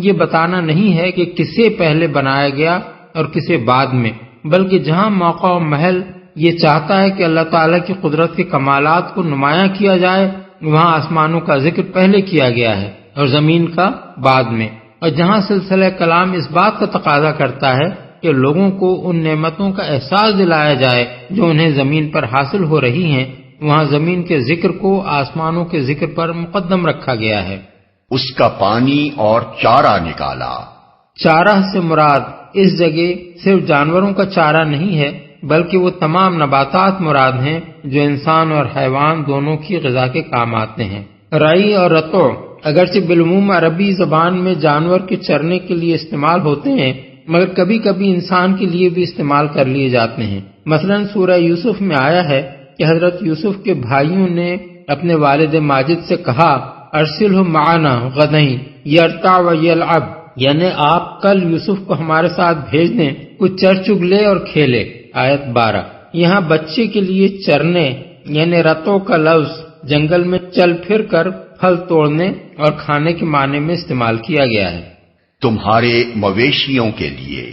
[SPEAKER 3] یہ بتانا نہیں ہے کہ کسے پہلے بنایا گیا اور کسے بعد میں، بلکہ جہاں موقع و محل یہ چاہتا ہے کہ اللہ تعالیٰ کی قدرت کے کمالات کو نمایاں کیا جائے، وہاں آسمانوں کا ذکر پہلے کیا گیا ہے اور زمین کا بعد میں، اور جہاں سلسلہ کلام اس بات کا تقاضا کرتا ہے کہ لوگوں کو ان نعمتوں کا احساس دلایا جائے جو انہیں زمین پر حاصل ہو رہی ہیں، وہاں زمین کے ذکر کو آسمانوں کے ذکر پر مقدم رکھا گیا ہے۔
[SPEAKER 1] اس کا پانی اور چارہ نکالا۔
[SPEAKER 3] چارہ سے مراد اس جگہ صرف جانوروں کا چارہ نہیں ہے، بلکہ وہ تمام نباتات مراد ہیں جو انسان اور حیوان دونوں کی غذا کے کام آتے ہیں۔ رعی اور رتع اگرچہ بالعموم عربی زبان میں جانور کے چرنے کے لیے استعمال ہوتے ہیں، مگر کبھی کبھی انسان کے لیے بھی استعمال کر لیے جاتے ہیں۔ مثلا سورہ یوسف میں آیا ہے کہ حضرت یوسف کے بھائیوں نے اپنے والد ماجد سے کہا، ارسلہ معنا غدیں یرتع و یلعب، یعنی آپ کل یوسف کو ہمارے ساتھ بھیج دیں، کچھ چر چگ لے اور کھیلے۔ آیت 12۔ یہاں بچے کے لیے چرنے یعنی رتوں کا لفظ جنگل میں چل پھر کر پھل توڑنے اور کھانے کے معنی میں استعمال کیا گیا ہے۔
[SPEAKER 1] تمہارے مویشیوں کے لیے۔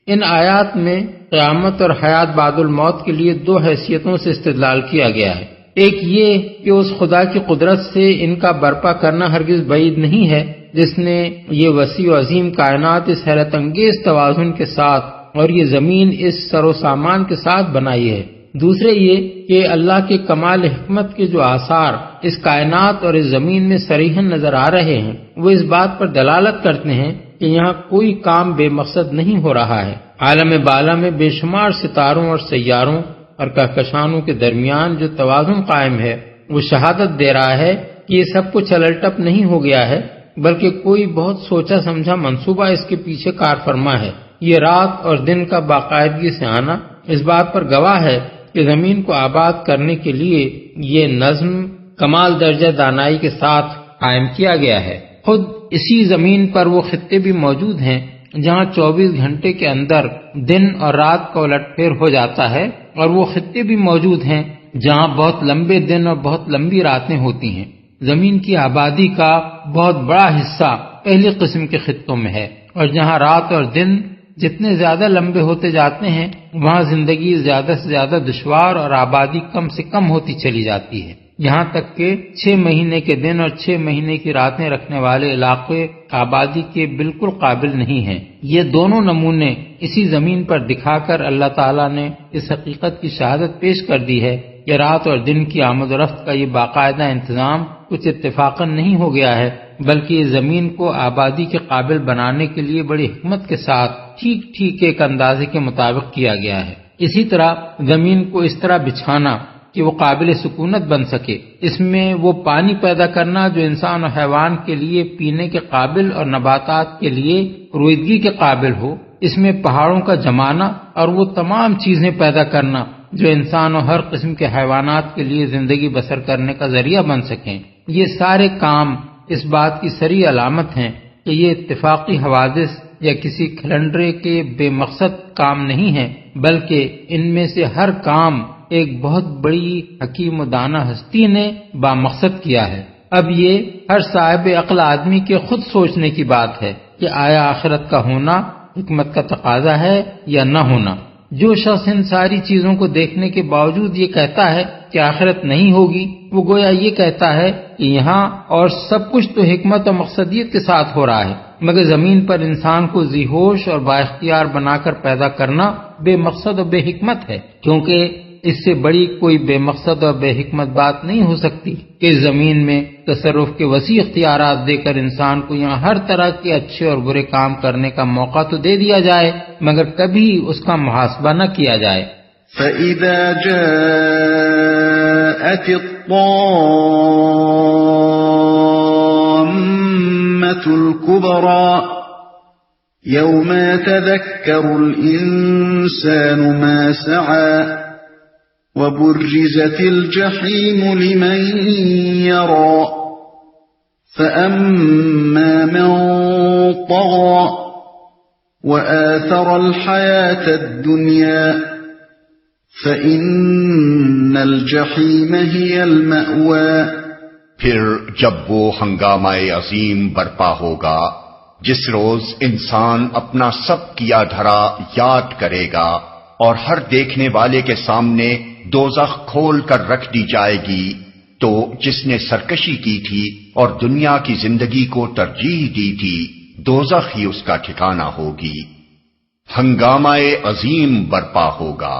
[SPEAKER 3] ان آیات میں قیامت اور حیات بعد الموت کے لیے دو حیثیتوں سے استدلال کیا گیا ہے۔ ایک یہ کہ اس خدا کی قدرت سے ان کا برپا کرنا ہرگز بعید نہیں ہے جس نے یہ وسیع و عظیم کائنات اس حیرت انگیز توازن کے ساتھ اور یہ زمین اس سر و سامان کے ساتھ بنائی ہے۔ دوسرے یہ کہ اللہ کے کمال حکمت کے جو آثار اس کائنات اور اس زمین میں صریحاً نظر آ رہے ہیں وہ اس بات پر دلالت کرتے ہیں کہ یہاں کوئی کام بے مقصد نہیں ہو رہا ہے۔ عالم بالا میں بے شمار ستاروں اور سیاروں اور کہکشانوں کے درمیان جو توازن قائم ہے وہ شہادت دے رہا ہے کہ یہ سب کچھ الٹ نہیں ہو گیا ہے، بلکہ کوئی بہت سوچا سمجھا منصوبہ اس کے پیچھے کار فرما ہے۔ یہ رات اور دن کا باقاعدگی سے آنا اس بات پر گواہ ہے کہ زمین کو آباد کرنے کے لیے یہ نظم کمال درجہ دانائی کے ساتھ قائم کیا گیا ہے۔ خود اسی زمین پر وہ خطے بھی موجود ہیں جہاں 24 گھنٹے کے اندر دن اور رات کا الٹ پھیر ہو جاتا ہے، اور وہ خطے بھی موجود ہیں جہاں بہت لمبے دن اور بہت لمبی راتیں ہوتی ہیں۔ زمین کی آبادی کا بہت بڑا حصہ پہلی قسم کے خطوں میں ہے، اور جہاں رات اور دن جتنے زیادہ لمبے ہوتے جاتے ہیں وہاں زندگی زیادہ سے زیادہ دشوار اور آبادی کم سے کم ہوتی چلی جاتی ہے، یہاں تک کہ 6 مہینے کے دن اور 6 مہینے کی راتیں رکھنے والے علاقے آبادی کے بالکل قابل نہیں ہیں۔ یہ دونوں نمونے اسی زمین پر دکھا کر اللہ تعالیٰ نے اس حقیقت کی شہادت پیش کر دی ہے کہ رات اور دن کی آمد و رفت کا یہ باقاعدہ انتظام کچھ اتفاقاً نہیں ہو گیا ہے، بلکہ یہ زمین کو آبادی کے قابل بنانے کے لیے بڑی حکمت کے ساتھ ٹھیک ٹھیک ایک اندازے کے مطابق کیا گیا ہے۔ اسی طرح زمین کو اس طرح بچھانا کہ وہ قابل سکونت بن سکے، اس میں وہ پانی پیدا کرنا جو انسان اور حیوان کے لیے پینے کے قابل اور نباتات کے لیے رویدگی کے قابل ہو، اس میں پہاڑوں کا جمانا اور وہ تمام چیزیں پیدا کرنا جو انسان اور ہر قسم کے حیوانات کے لیے زندگی بسر کرنے کا ذریعہ بن سکیں، یہ سارے کام اس بات کی صریح علامت ہیں کہ یہ اتفاقی حوادث یا کسی کیلنڈر کے بے مقصد کام نہیں ہیں، بلکہ ان میں سے ہر کام ایک بہت بڑی حکیم و دانہ ہستی نے بامقصد کیا ہے۔ اب یہ ہر صاحب عقل آدمی کے خود سوچنے کی بات ہے کہ آیا آخرت کا ہونا حکمت کا تقاضا ہے یا نہ ہونا۔ جو شخص ان ساری چیزوں کو دیکھنے کے باوجود یہ کہتا ہے کہ آخرت نہیں ہوگی، وہ گویا یہ کہتا ہے کہ یہاں اور سب کچھ تو حکمت اور مقصدیت کے ساتھ ہو رہا ہے، مگر زمین پر انسان کو ذی ہوش اور با اختیار بنا کر پیدا کرنا بے مقصد اور بے حکمت ہے، کیونکہ اس سے بڑی کوئی بے مقصد اور بے حکمت بات نہیں ہو سکتی کہ زمین میں تصرف کے وسیع اختیارات دے کر انسان کو یہاں ہر طرح کے اچھے اور برے کام کرنے کا موقع تو دے دیا جائے مگر کبھی اس کا محاسبہ نہ کیا جائے۔
[SPEAKER 2] فَإِذَا جَاءَتِ الطَّامَّةُ الْكُبْرَى يَوْمَ يَتَذَكَّرُ الْإِنسَانُ مَا سَعَى وبرزت الجحيم لمن يرى فأما من طغى وآثر الحياة الدنيا فإن الجحيم هي المأوى
[SPEAKER 1] پھر جب وہ ہنگامہ عظیم برپا ہوگا جس روز انسان اپنا سب کیا دھرا یاد کرے گا اور ہر دیکھنے والے کے سامنے دوزخ کھول کر رکھ دی جائے گی، تو جس نے سرکشی کی تھی اور دنیا کی زندگی کو ترجیح دی تھی دوزخ ہی اس کا ٹھکانہ ہوگی۔ ہنگامہ عظیم برپا ہوگا،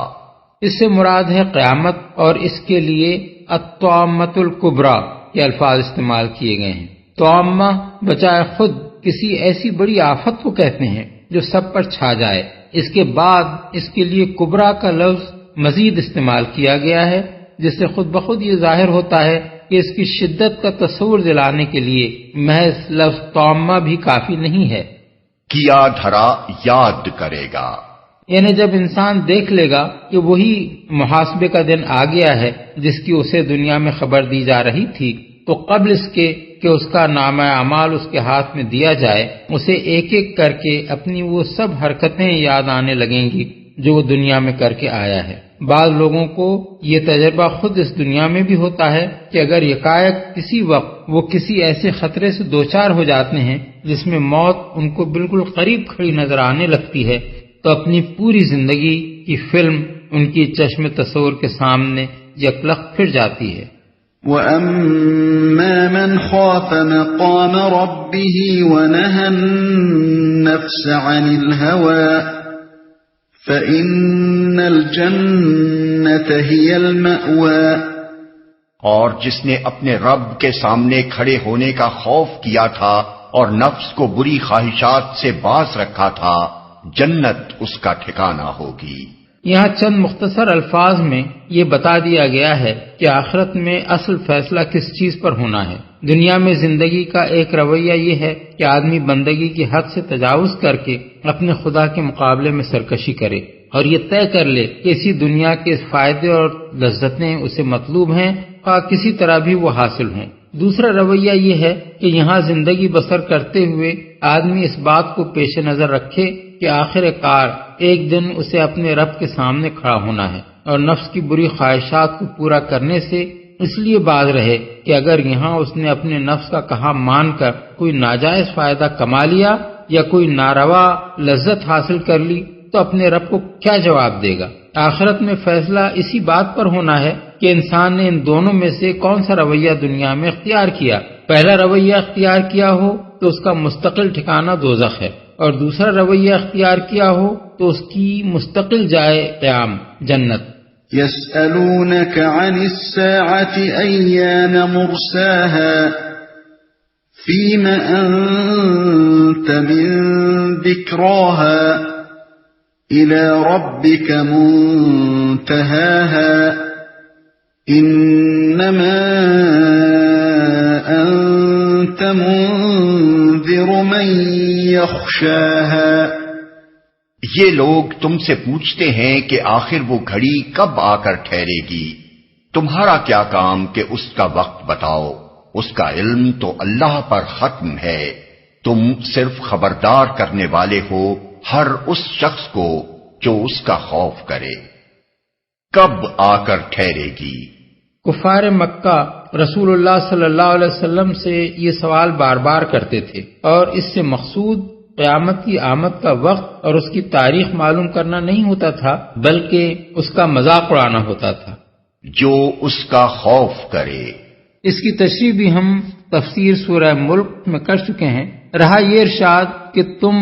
[SPEAKER 3] اس سے مراد ہے قیامت، اور اس کے لیے الطامۃ الکبریٰ یہ الفاظ استعمال کیے گئے ہیں۔ طامہ بجائے خود کسی ایسی بڑی آفت کو کہتے ہیں جو سب پر چھا جائے، اس کے بعد اس کے لیے کبریٰ کا لفظ مزید استعمال کیا گیا ہے، جس سے خود بخود یہ ظاہر ہوتا ہے کہ اس کی شدت کا تصور دلانے کے لیے محض لفظ طامہ بھی کافی نہیں ہے۔
[SPEAKER 1] کیا دھرا یاد کرے گا،
[SPEAKER 3] یعنی جب انسان دیکھ لے گا کہ وہی محاسبے کا دن آ گیا ہے جس کی اسے دنیا میں خبر دی جا رہی تھی، تو قبل اس کے کہ اس کا نامہ اعمال اس کے ہاتھ میں دیا جائے، اسے ایک ایک کر کے اپنی وہ سب حرکتیں یاد آنے لگیں گی جو وہ دنیا میں کر کے آیا ہے۔ بعض لوگوں کو یہ تجربہ خود اس دنیا میں بھی ہوتا ہے کہ اگر یکایک کسی وقت وہ کسی ایسے خطرے سے دوچار ہو جاتے ہیں جس میں موت ان کو بالکل قریب کھڑی نظر آنے لگتی ہے، تو اپنی پوری زندگی کی فلم ان کی چشم تصور کے سامنے یکلخ پھر جاتی ہے۔
[SPEAKER 2] وَأَمَّا مَنْ خَافَ مَقَامَ رَبِّهِ وَنَهَى النَّفْسَ عَنِ الْهَوَى فَإِنَّ الْجَنَّةَ هِيَ الْمَأْوَى،
[SPEAKER 1] اور جس نے اپنے رب کے سامنے کھڑے ہونے کا خوف کیا تھا اور نفس کو بری خواہشات سے باز رکھا تھا، جنت اس کا ٹھکانہ ہوگی۔
[SPEAKER 3] یہاں چند مختصر الفاظ میں یہ بتا دیا گیا ہے کہ آخرت میں اصل فیصلہ کس چیز پر ہونا ہے۔ دنیا میں زندگی کا ایک رویہ یہ ہے کہ آدمی بندگی کی حد سے تجاوز کر کے اپنے خدا کے مقابلے میں سرکشی کرے اور یہ طے کر لے کہ اسی دنیا کے فائدے اور لذتیں اسے مطلوب ہیں، خواہ کسی طرح بھی وہ حاصل ہوں۔ دوسرا رویہ یہ ہے کہ یہاں زندگی بسر کرتے ہوئے آدمی اس بات کو پیش نظر رکھے کہ آخر کار ایک دن اسے اپنے رب کے سامنے کھڑا ہونا ہے، اور نفس کی بری خواہشات کو پورا کرنے سے اس لیے باز رہے کہ اگر یہاں اس نے اپنے نفس کا کہا مان کر کوئی ناجائز فائدہ کما لیا یا کوئی ناروا لذت حاصل کر لی تو اپنے رب کو کیا جواب دے گا۔ آخرت میں فیصلہ اسی بات پر ہونا ہے کہ انسان نے ان دونوں میں سے کون سا رویہ دنیا میں اختیار کیا۔ پہلا رویہ اختیار کیا ہو تو اس کا مستقل ٹھکانہ دوزخ ہے، اور دوسرا رویہ اختیار کیا ہو تو اس کی مستقل جائے قیام جنت۔
[SPEAKER 2] يسألونك عن الساعة أيان مرساها فيم أنت من ذكراها إلى ربك منتهاها إنما أنت منذر من يخشاها۔
[SPEAKER 1] یہ لوگ تم سے پوچھتے ہیں کہ آخر وہ گھڑی کب آ کر ٹھہرے گی، تمہارا کیا کام کہ اس کا وقت بتاؤ، اس کا علم تو اللہ پر ختم ہے، تم صرف خبردار کرنے والے ہو ہر اس شخص کو جو اس کا خوف کرے۔ کب آ کر ٹھہرے گی؟
[SPEAKER 3] کفار مکہ رسول اللہ صلی اللہ علیہ وسلم سے یہ سوال بار بار کرتے تھے، اور اس سے مقصود قیامت کی آمد کا وقت اور اس کی تاریخ معلوم کرنا نہیں ہوتا تھا، بلکہ اس کا مذاق اڑانا ہوتا تھا۔
[SPEAKER 1] جو اس کا خوف کرے۔
[SPEAKER 3] اس کی تشریح بھی ہم تفسیر سورہ ملک میں کر چکے ہیں۔ رہا یہ ارشاد کہ تم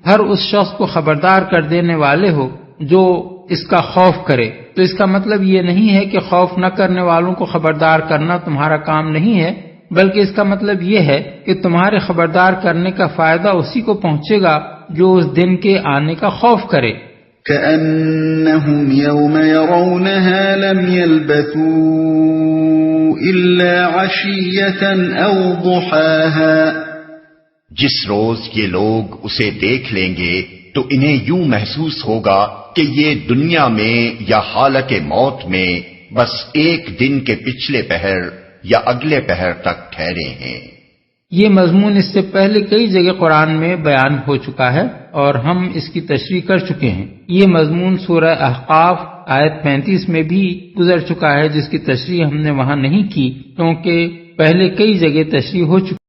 [SPEAKER 3] ہر اس شخص کو خبردار کر دینے والے ہو جو اس کا خوف کرے، تو اس کا مطلب یہ نہیں ہے کہ خوف نہ کرنے والوں کو خبردار کرنا تمہارا کام نہیں ہے، بلکہ اس کا مطلب یہ ہے کہ تمہارے خبردار کرنے کا فائدہ اسی کو پہنچے گا جو اس دن کے آنے کا خوف کرے۔
[SPEAKER 2] كأنهم يوم يرونها لم يلبثوا إلا عشية أو ضحاها۔
[SPEAKER 1] جس روز یہ لوگ اسے دیکھ لیں گے تو انہیں یوں محسوس ہوگا کہ یہ دنیا میں یا حالت موت میں بس ایک دن کے پچھلے پہر یا اگلے پہر تک ٹھہرے ہیں۔
[SPEAKER 3] یہ مضمون اس سے پہلے کئی جگہ قرآن میں بیان ہو چکا ہے اور ہم اس کی تشریح کر چکے ہیں۔ یہ مضمون سورہ احقاف آیت 35 میں بھی گزر چکا ہے، جس کی تشریح ہم نے وہاں نہیں کی کیونکہ پہلے کئی جگہ تشریح ہو چکی